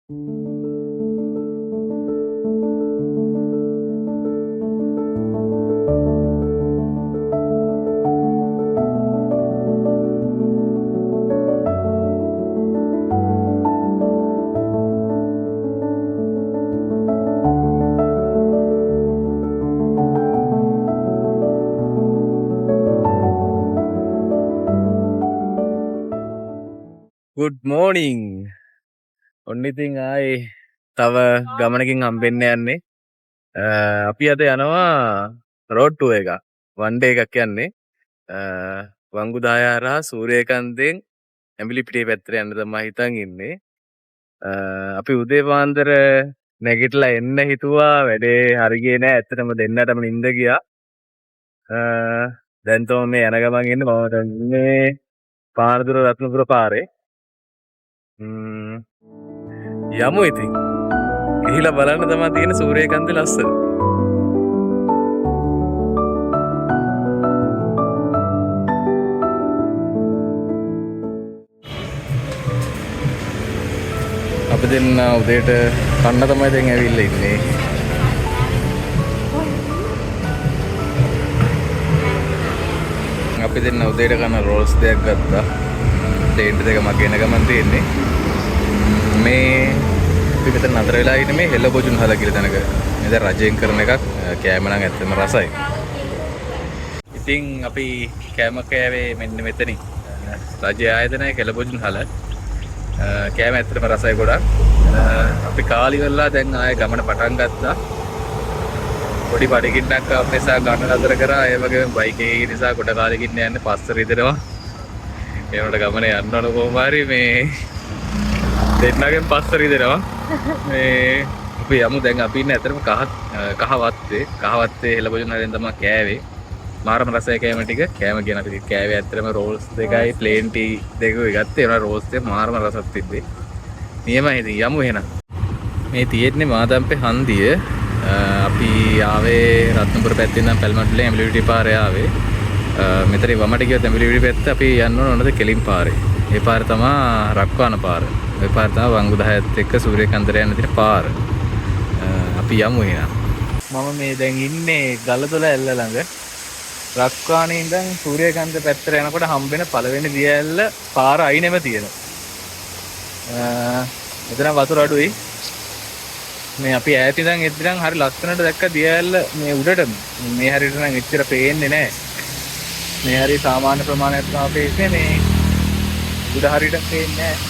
Good morning. Only thing I තව ගමනකින් හම්බෙන්න යන්නේ. අපි අද යනවා road tour එක. one day එකක් යන්නේ. වංගුදායාරා සූර්යකාන්තෙන් ඇඹිලිපිටිය පැත්තට යන්න තමයි හිතන් ඉන්නේ. අපි උදේ පාන්දර නැගිටලා එන්න හිතුවා වැඩේ හරි ගියේ නෑ. ඇත්තටම දෙන්නටම නිින්ද ගියා. දැන් තමයි මේ යන ගමන් ඉන්නේ. මම දැන් ඉන්නේ පානදුර රත්නපුර පාරේ. යමු ඉතින්. ගිහිලා බලන්න තමයි තියෙන සූර්යකාන්තේ ලස්සන. අපි දෙන්න උදේට කන්න තමයි දැන් ඇවිල්ලා ඉන්නේ. අපි දෙන්න උදේට කන රෝල්ස් දෙකක් ගත්තා. ටේන්ට් දෙක මගේ එන ගමන් තියෙන්නේ. මේ අපි මෙතන නතර වෙලා ඉන්නේ මේ හෙළ බොජුන් හල කියලා තැනක. මේ දැන් රජයෙන් කරන එකක්. කෑම නම් ඇත්තම රසයි. ඉතින් අපි කෑම කෑවේ මෙන්න මෙතනින්. රජය ආයතනයේ හෙළ බොජුන් හල. කෑම ඇත්තටම රසයි ගොඩක්. අපි කාලි වෙලා දැන් ආයෙ ගමන පටන් ගත්තා. පොඩි බඩගින්නක් ආව නිසා ගන්න අතර කරා. ඒ වගේම බයික් එකේ නිසා කොට කාලෙකින් යන්නේ පස්ස රිදෙනවා. ඒ වුණාට ගමනේ යන්න ඕන කොහොම හරි මේ දෙන්නගෙන් පස්ස රිදෙනවා. මේ අපි යමු දැන් අපි ඉන්නේ ඇත්තටම කහවත්තේ හෙළ බොජුන් හලෙන් තමයි කෑවේ. මාරම රසයි කෑම ටික. කෑම කියන අපි කෑවේ ඇත්තටම රෝල්ස් දෙකයි ප්ලේන් ටී දෙකයි ගත්තේ. ඒනවා රෝල්ස් දෙක මාරම රසක් තිබ්බේ. නියමයි ඉතින් යමු එහෙනම්. මේ තියෙන්නේ මාදම්පේ හන්දිය. අපි ආවේ රත්නපුර පැත්තෙන් නම් පැල්මඩ්ඩලේ ඇඹිලිපිටිය පාරේ ආවේ. මෙතන වමට ගියොත් ඇඹිලිපිටිය පැත්ත අපි යන්න ඕන නේද කෙලින් පාරේ. ඒ පාර තමයි රක්වාන පාර. ඒ පාර තමයි වංගුදායත් එක්ක සූර්යකාන්තට යන්න තියෙන පාර. අපි යමු එහෙනම්. මම මේ දැන් ඉන්නේ ගලතොල ඇල්ල ළඟ. රක්වානේ ඉඳන් සූර්යකාන්ත පැත්තට යනකොට හම්බෙන පළවෙනි දිය ඇල්ල පාර අයිනෙම තියෙනවා. මෙතන වතුර අඩුයි. මේ අපි ඈත ඉඳන් එද්දිනම් හරි ලස්සනට දැක්ක දිය ඇල්ල මේ උඩට මේ හරියට නම් එච්චර පේන්නේ නැහැ. මේ හරි සාමාන්‍ය ප්‍රමාණයක් තමයි පේන්නේ. මේ උඩ හරියට පේන්නේ නැහැ.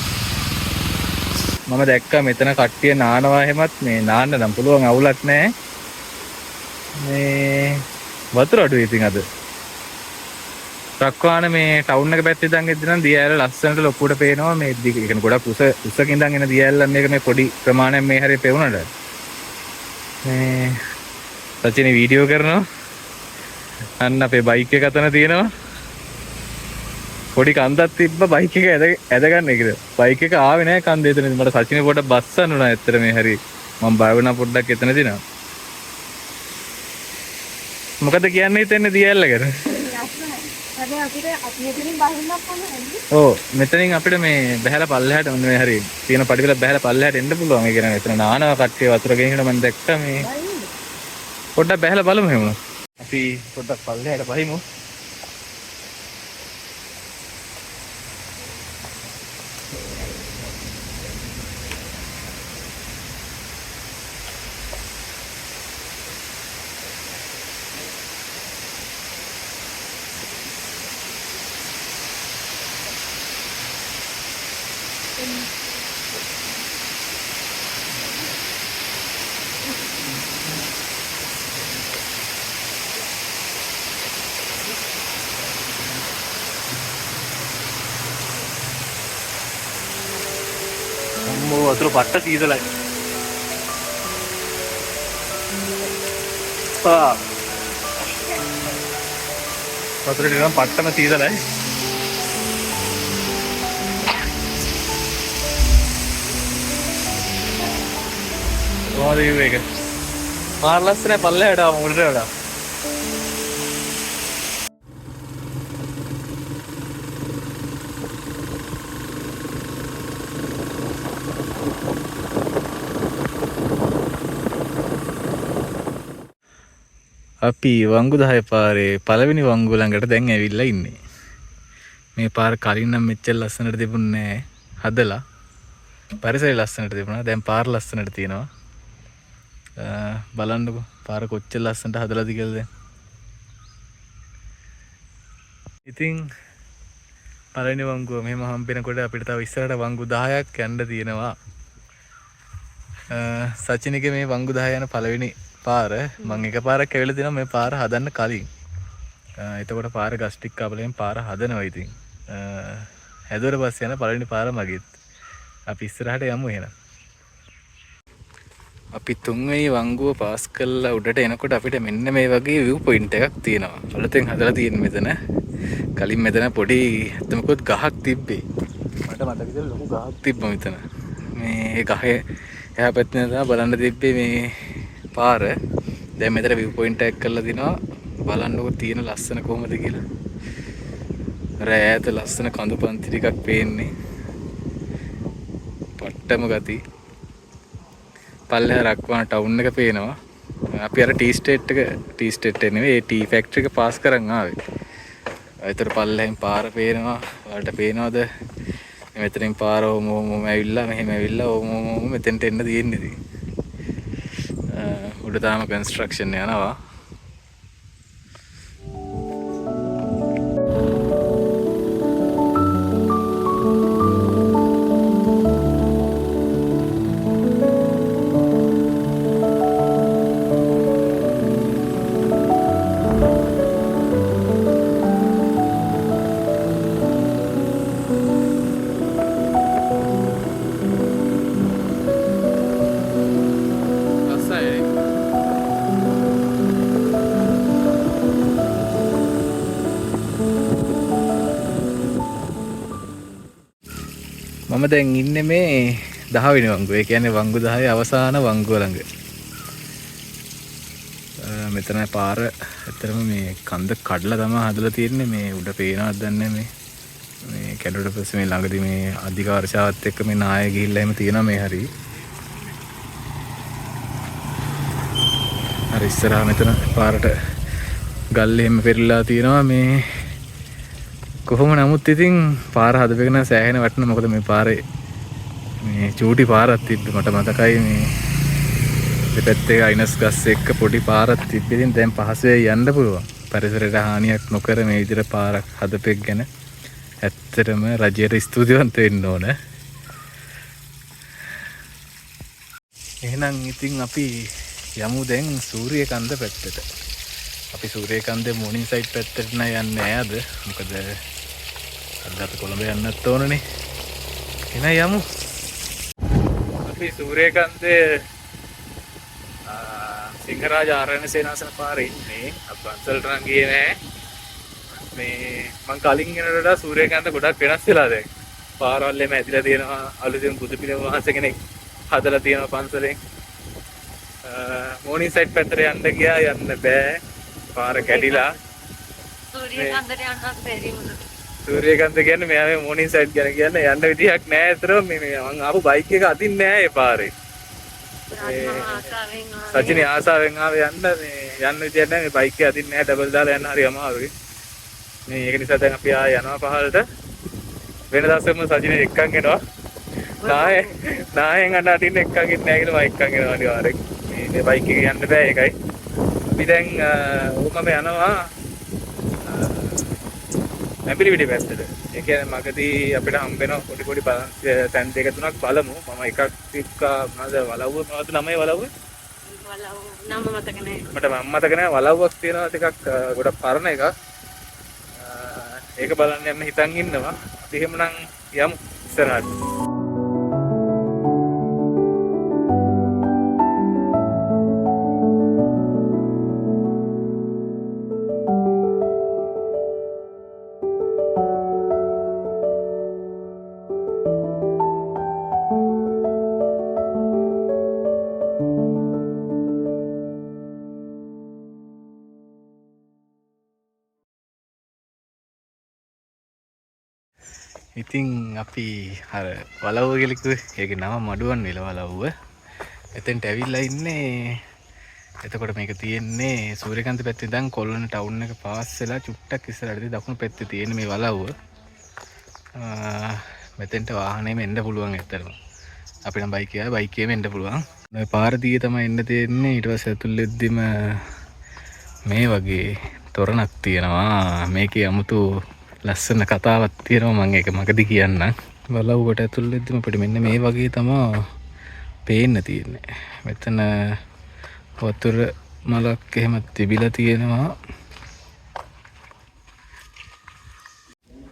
මම දැක්කා මෙතන කට්ටිය නානවා හැමත් මේ නාන්න නම් පුළුවන් අවුලක් නැහැ. මේ වතුර අඩුයි ඉතින් අද. රක්වාන මේ ටවුන් එක පැත්තේ ඉඳන් එද්දිනම් දිය ඇල්ල ලස්සනට ලොකුට පේනවා. මේ කියන්නේ ගොඩක් උසකින් ඉඳන් එන දිය ඇල්ලන් මේක මේ පොඩි ප්‍රමාණයක් මේ හරිය පෙවුනට. මේ සචිනේ වීඩියෝ කරනවා. අන්න අපේ බයික් එක අතන තියෙනවා. පොඩි කන්දක් තිබ්බ බයික් එක ඇද ගන්න එකද. බයික් එක ආවේ නැහැ කන්දේ එතනදී. මට සචිනේ පොඩ්ඩක් බස්සන්න උනා ඇත්තට මේ හරි. මම බය වුණා පොඩ්ඩක් එතනදී නා. මොකද කියන්නේ හිතන්නේ දිය ඇල්ල ගැන? ඔව් මෙතනින් අපිට මේ බහැලා පල්ලෙහාට මේ හරි තියෙන පඩිවල බහැලා පල්ලෙහාට එන්න පුළුවන්. ඒ කියන්නේ එතන නානවා කට්ටිය වතුර ගෙනින්න මම දැක්කා මේ. පොඩ්ඩක් බහැලා බලමු එහෙම. අපි පොඩ්ඩක් පල්ලෙහාට බහිමු. වතුර පට්ට සීතලයි. වතුර නිකන් පට්ටම සීතලයි. කොහොමද මේක? මාර ලස්සනයි පල්ලෙහාට ආවම උඩට වඩා. අපි වංගු 10 පාරේ පළවෙනි වංගුව ළඟට දැන් ඇවිල්ලා ඉන්නේ. මේ පාර කලින් නම් මෙච්චර ලස්සනට තිබුණේ නැහැ. හදලා පරිසරය ලස්සනට තිබුණා. දැන් පාර ලස්සනට තියෙනවා. බලන්නකෝ පාර කොච්චර ලස්සනට හදලාද කියලා දැන්. ඉතින් පළවෙනි වංගුව මෙහෙම හම්බෙනකොට අපිට තව ඉස්සරහට වංගු 10ක් යන්න තියෙනවා. සචිනිගේ මේ වංගු 10 යන පළවෙනි පාර මම එකපාරක් ඇවිල්ලා තිනවා මේ පාර හදන්න කලින්. එතකොට පාර ගස් ටික කපලෙන් පාර හදනවා ඉතින්. හැදුවට පස්සේ යන පළවෙනි පාර මගෙත්. අපි ඉස්සරහට යමු එහෙනම්. අපි තුන්වෙනි වංගුව පාස් කරලා උඩට එනකොට අපිට මෙන්න මේ වගේ view point එකක් තියෙනවා. අලුතෙන් හදලා තියෙන මෙතන. කලින් මෙතන පොඩි අතමකොත් ගහක් තිබ්බේ. මට මතකද ලොකු ගහක් තිබ්බා මෙතන. මේ ගහේ එහා පැත්තේ තමයි බලන්න තිබ්බේ මේ පාර. දැන් මෙතන view point එකක් කරලා තිනවා. බලන්නකො තියෙන ලස්සන කොහමද කියලා. අර ඈත ලස්සන කඳු පන්ති ටිකක් පේන්නේ. පට්ටම ගති. පල්ලෙහා රක්වාන ටවුන් එක පේනවා. අපි අර ටී ස්ටේට් එක නෙවෙයි ටී ෆැක්ටරි එක පාස් කරන් ආවේ. ඒතර පල්ලෙහෙන් පාර පේනවා. ඔයාලට පේනවද? මෙතනින් පාර ඕම ඇවිල්ලා මෙහෙම ඇවිල්ලා ඕම මෙතෙන්ට එන්න තියෙන්නේ ඉතින්. උඩ තාම කන්ස්ට්‍රක්ෂන් යනවා. මම දැන් ඉන්නේ මේ 10 වෙනි වංගුව. ඒ කියන්නේ වංගු 10 අවසාන වංගුව ළඟ. මෙතන පාර ඇත්තටම මේ කන්ද කඩලා තමයි හදලා තියෙන්නේ. මේ උඩ පේනවද දන්නේ මේ කැඩුවට පස්සේ මේ ළඟදී මේ අධික වර්ෂාවත් එක්ක මේ නාය ගිහිල්ලා එහෙම තියෙනවා මේ හරි. අර ඉස්සරහා මෙතන පාරට ගල් එහෙම පෙරලා තියෙනවා මේ කොහොම නමුත් ඉතින් පාර හදපෙක නම් සෑහෙන වටිනවා. මොකද මේ පාරේ මේ චූටි පාරක් තිබ්බේ මට මතකයි. මේ දෙපැත්තේ අයිනස් ගස් එක්ක පොඩි පාරක් තිබ්බේ. ඉතින් දැන් පහසුවෙන් යන්න පුළුවන්. පරිසරයට හානියක් නොකර මේ විදිහට පාරක් හදපෙක් ගැන ඇත්තටම රජයට ස්තුතිවන්ත වෙන්න ඕන. එහෙනම් ඉතින් අපි යමු දැන් සූර්යකන්ද පැත්තට. අපි සූර්යකන්දේ මොනින් සයිඩ් පැත්තට නෑ යන්නේ අද. මොකද අද අපි කොළඹ යන්නත් ඕනනේ. එහෙනම් යමු. අපි සූර්යකන්දේ සිංහරාජ ආරණ්‍ය සේනාසන පාරේ ඉන්නේ. අපි පන්සලට නම් ගියේ නෑ. මේ මං කලින් යනට වඩා සූර්යකන්ද ගොඩක් වෙනස් වෙලා දැන්. පාරවල් එමෙ ඇදිලා තියෙනවා. අලුතෙන් බුදු පිළිම වහන්සේ කෙනෙක් හදලා තියෙනවා පන්සලෙන්. මොනින් සයිඩ් පැත්තට යන්න ගියා යන්න බෑ. පාර කැඩිලා සූර්යකන්දට යන්නත් බැරි වුණා. සූර්යකන්ද කියන්නේ මෙයා මේ මොනින් සයිඩ් ගැන කියන්නේ යන්න විදිහක් නැහැ. ඒතරම මේ මං ආපු බයික් එක අදින්නේ නැහැ ඒ පාරේ. සචිනී ආසාවෙන් ආවේ යන්න මේ යන්න විදියක් නැහැ. මේ බයික් එක අදින්නේ නැහැ. ඩබල් දාලා යන්න හරි අමාරුයි. මේ ඒක නිසා දැන් අපි ආය යනවා පහළට. වෙන දවසෙම සචිනී එක්කන් එනවා. නායෙන් අඬ අදින්න එක්කන් ඉන්නේ නැහැ කියලා මම එක්කන් එනවා අනිවාර්යෙන්. මේ බයික් එක යන්න බෑ ඒකයි. අපි දැන් ඕකම යනවා නැඹිලිවිඩි පැත්තට. ඒ කියන්නේ මගදී අපිට හම්බ වෙන පොඩි තැන් දෙක තුනක් බලමු. මම එකක් තික්කා මොනවද වලව්ව මොනවද නමේ වලව්ව? වලව් නම මතක නැහැ. මට මතක නැහැ. වලව්වක් තියෙනවා ටිකක් ගොඩක් පරණ එකක්. ඒක බලන්න යන්න හිතන් ඉන්නවා. අපි එහෙමනම් යමු ඉස්සරහට. ඉතින් අපි අර වලව්ව කියලා කිව්වේ ඒකේ නම මඩුවන් වෙල වලව්ව. එතෙන්ට ඇවිල්ලා ඉන්නේ එතකොට මේක තියෙන්නේ සූර්යකාන්ත පැත්තේ ඉඳන් කොල්ලන ටවුන් එක පාස් වෙලා චුට්ටක් ඉස්සරහට දකුණු පැත්තේ තියෙන මේ වලව්ව. මෙතෙන්ට වාහනේම එන්න පුළුවන් ඇත්තටම. අපි නම් බයික් එකේ බයිකේම එන්න පුළුවන්. මේ පාර දිගේ තමයි එන්න තියෙන්නේ. ඊට පස්සේ ඇතුළෙද්දිම මේ වගේ තොරණක් තියෙනවා. මේකේ 아무තු ලස්සන කතාවක් තියෙනවා. මම ඒක මගදී කියන්නම්. වලව්වට ඇතුළෙද්දිම අපිට මෙන්න මේ වගේ තමයි පේන්න තියෙන්නේ. මෙතන වතුර මලක් එහෙම තිබිලා තියෙනවා.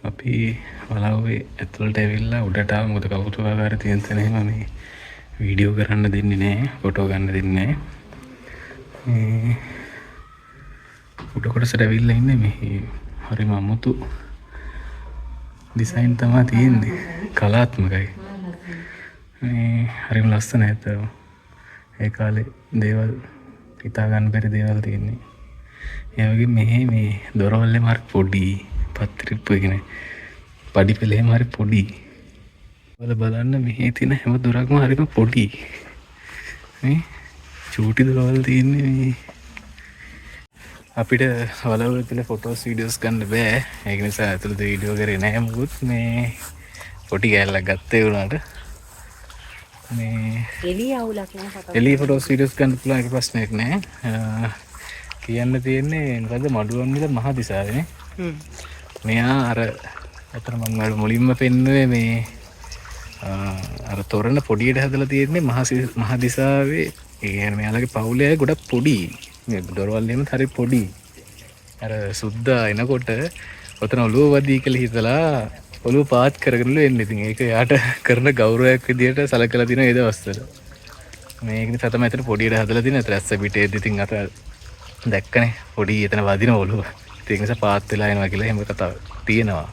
අපි වලව්වේ ඇතුළට ඇවිල්ලා උඩට ආව. මොකද කවුරුහාකාර තියෙන තැන එහෙම මේ වීඩියෝ කරන්න දෙන්නේ නැහැ, ෆොටෝ ගන්න දෙන්නේ නැහැ. උඩ කොටසට ඇවිල්ලා ඉන්නේ මේ හරිම අමුතු ඩිසයින් තමයි තියෙන්නේ. කලාත්මකයි. මේ හරිම ලස්සනයි ඇත්තටම. ඒ කාලේ දේවල් හිතා ගන්න බැරි දේවල් තියෙන්නේ. ඒ වගේ මෙහි මේ දොරවල්ලේ මාර පොඩි පත්‍රිප්පු එකනේ. පඩි පෙළේම හරි පොඩි. වල බලන්න මෙහි තියෙන හැම දොරක්ම හරිම පොඩි. මේ චූටි දොරවල් තියෙන්නේ මේ. අපිට වලවල් තුල ෆොටෝස් වීඩියෝස් ගන්න බෑ. ඒක නිසා ඇතුළත වීඩියෝ කරේ නැහැ මොකුත්. මේ පොඩි කැලලක් ගත්තේ උනාට මේ එළිය අවුලක් නෑ ෆොටෝ. එළිය ෆොටෝස් වීඩියෝස් ගන්න පුළුවන් එක ප්‍රශ්නයක් නෑ. කියන්න තියෙන්නේ මොකද මඩුවන් විල මහ දිසාවේනේ. මෙයා අර අතන මම මුලින්ම පෙන්නුවේ මේ අර තොරණ පොඩියට හදලා තියෙන්නේ මහ දිසාවේ. ඒ කියන්නේ මෙයාලගේ පවුලේ අය ගොඩක් පොඩි. මේ දොරවල් එහෙම හරි පොඩි. අර සුද්දා එනකොට ඔතන ඔළුව වදී කියලා හිතලා ඔළුව පාත් කරගෙනලු එන්නේ. ඉතින් ඒක යාට කරන ගෞරවයක් විදියට සලකලා දින ඒ දවස්වල. මේක නිසා තමයි එතන පොඩියට හදලා දින. ඒතර ඇස්ස පිටේදී ඉතින් අත දැක්කනේ පොඩි එතන වදින ඔළුව. ඒක නිසා පාත් වෙලා එනවා කියලා එහෙම කතාවක් තියෙනවා.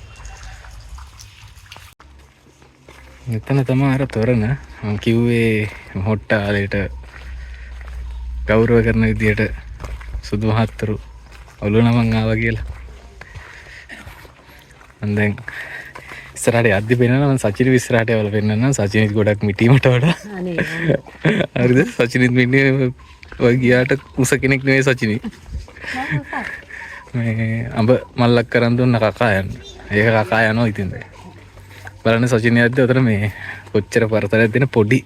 මෙතන තමයි අර තොරණ මම කිව්වේ හොට්ටාලේට ගෞරව කරන විදියට සුදු මහත්තරු ඔළුව නමන් ආවා කියලා. මම දැන් ඉස්සරහට යද්දි පෙන්නනවා. මම සචින ඉස්සරහට යවලා පෙන්නනවා. සචිනිත් ගොඩක් මිටීමට වඩා අනේ හරිද? සචිනිත් මින්නේ ඔය ගියාට කුස කෙනෙක් නෙවෙයි සචිනි. මේ අඹ මල්ලක් කරන් දුන්න කකා යන්න. ඒක කකා යනවා ඉතින් දැන්. බලන්න සචින යද්දි උතර මේ කොච්චර පරතරයක් දෙන පොඩි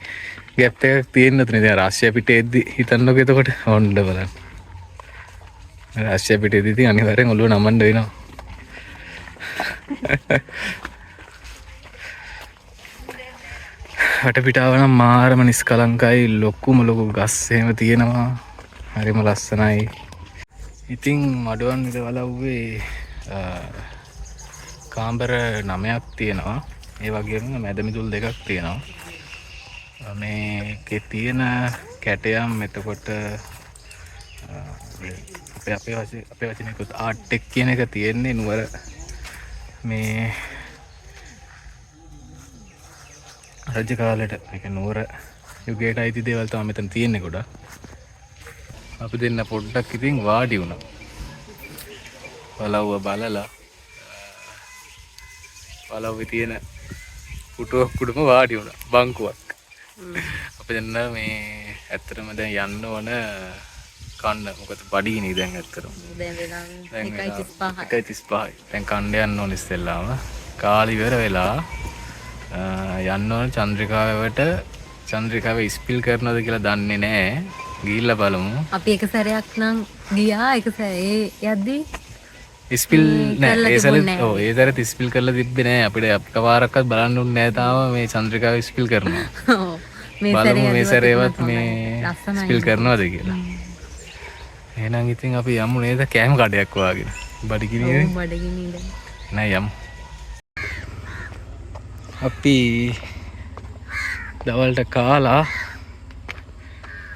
ગેප් එකක් තියෙන උතන. ඉතින් රාශිය පිටේ එද්දි හිතන්නකෝ එතකොට ඔන්න බලන්න. රාශිය පිටේ එද්දි ඉතින් අනිවාර්යෙන් ඔළුව නමන්න වෙනවා. වටපිටාව නම් මාරම නිස්කලංකයි. ලොකුම ලොකු ගස් එහෙම තියෙනවා. හරිම ලස්සනයි. ඉතින් මඩුවන් විල වලව්වේ කාමර 9ක් තියෙනවා. ඒ වගේම මැද මිදුල් 2ක් තියෙනවා. මේකේ තියෙන කැටයම් එතකොට අපේ වචනයකුත් ආර්ට් ටෙක් කියන එක තියෙන්නේ නුවර මේ රජ කාලෙට. ඒක නුවර යුගයට අයිති දේවල් තමයි මෙතන තියෙන්නේ ගොඩක්. අපි දෙන්න පොඩ්ඩක් ඉතින් වාඩි වුණා. වලව්ව බලලා වලව්වේ තියෙන පුටුවක් උඩම වාඩි වුණා. බංකුවක්. අපි දෙන්න මේ ඇත්තටම දැන් යන්න ඕන කන්න. මොකද බඩගිනි දැන් ඇත්තටම. දැන් 1:35යි. දැන් කන්න යන්න ඕන ඉස්සෙල්ලාම. කාලි ඉවර වෙලා යන්න ඕන චන්ද්‍රිකාවට. චන්ද්‍රිකාව ස්පිල් කරනවද කියලා දන්නේ නැහැ. ගිහිල්ලා බලමු. අපි එක සැරයක් නම් ගියා. එක සැරේ යද්දි ස්පිල් නෑ. ඒ සැරේ ඔව් ඒ සැරේ ස්පිල් කරලා තිබ්බේ නෑ. අපිට එකපාරක්වත් බලන්න උන්නේ නෑ තාම මේ චන්ද්‍රිකාව ස්පිල් කරනවා. ඔව් මේ සැරේවත් මේ ස්පිල් කරනවද කියලා. එහෙනම් ඉතින් අපි යමු නේද කෑම කඩයක් වාගෙන. බඩගිනිනේ. ඔව් බඩගිනිනේ. නෑ යමු. අපි දවල්ට කාලා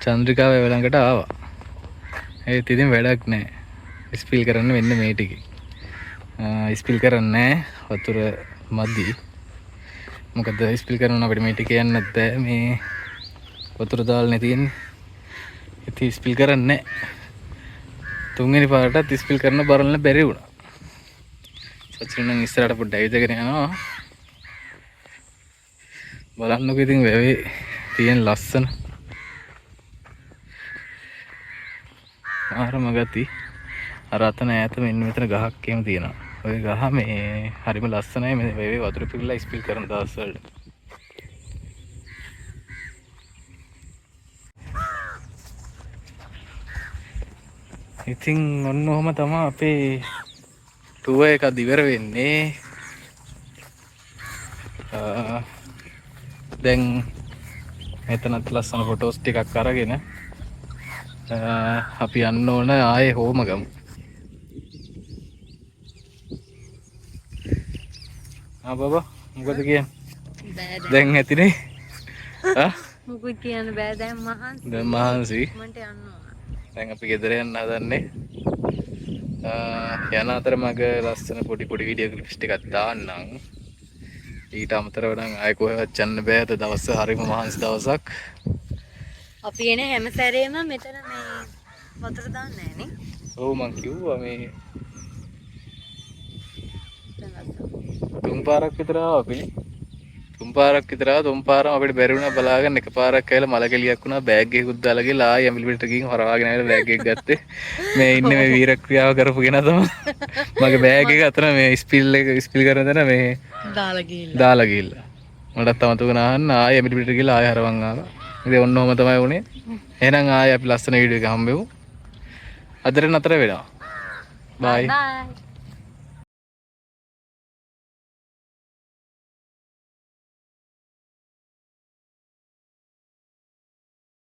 චන්ද්‍රිකාව ළඟට ආවා. ඒත් ඉතින් වැඩක් නෑ. ස්පිල් කරන්න වෙන්න මේ ටිකේ. ස්පිල් කරන්නේ වතුර මදි. මොකද ස්පිල් කරනවා අපිට මේ ටිකේ යන්නත් බෑ. මේ වතුර දාල්නේ තියෙන්නේ. ඉතින් ස්පිල් කරන්නේ තුන්වෙනි පාරටත් ස්පිල් කරන්න බරන්න බැරි වුණා. සචින් නම් ඉස්සරහට පොඩ්ඩක් ඇවිදගෙන යනවා. බලන්නකෝ ඉතින් වැවේ තියෙන ලස්සන. මාරම ගති. අර අතන ඈත මෙන්න මෙතන ගහක් එහෙම තියෙනවා. ඔය ගහ මේ හරිම ලස්සනයි. මේ වේවේ වතුර පිරලා ස්පිල් කරන දවස් වලට. ඉතින් ඔන්න ඔහම තමයි අපේ ටුවර් එක ඉවර වෙන්නේ. දැන් මෙතනත් ලස්සන ෆොටෝස් ටිකක් අරගෙන අපි යන්න ඕන ආයේ හෝම ගමු. බබා මොකද කියන්නේ? දැන් ඇතිනේ. මොකද කියන්න බෑ දැන් මහන්සි. දැන් මහන්සි. මන්ට යන්න ඕන. දැන් අපි ගෙදර යන්න හදන්නේ. යන අතර මග ලස්සන පොඩි වීඩියෝ ක්ලිප්ස් ටිකක් දාන්නම්. ඊට අමතරව නම් ආයෙ කොහෙවත් යන්න බෑ. අද දවස් හරිම මහන්සි දවසක්. අපි එන හැම සැරේම මෙතන මේ වතුර දාන්නේ නෑනේ. ඔව් මං කිව්වා මේ තුන් පාරක් විතර ආවා. තුන් පාරක් විතර ආවා. තුන් පාරම අපිට බැරි වුණා බලාගන්න. එක පාරක් ඇවිල්ලා මල කෙලියක් වුණා. බෑග් එකකුත් දාලා ගිහලා ආයෙ ඇඹිලි පිටට ගිහින් හොරවාගෙන ආවිලා බෑග් එක ගත්තේ. මේ ඉන්නේ මේ වීර ක්‍රියාව කරපු කෙනා තමයි. මගේ බෑග් එක අතන මේ ස්පිල් කරන තැන මේ දාලා ගිහිල්ලා. මටත් අමතක වුණා අහන්න ආයෙ ඇඹිලි පිටට ගිහලා ආයෙ හරවන් ආවා. ඉතින් ඔන්න ඔහම තමයි වුනේ. එහෙනම් ආයෙ අපි ලස්සන වීඩියෝ එකක් හම්බෙමු. අදට නතර වෙනවා. බයි.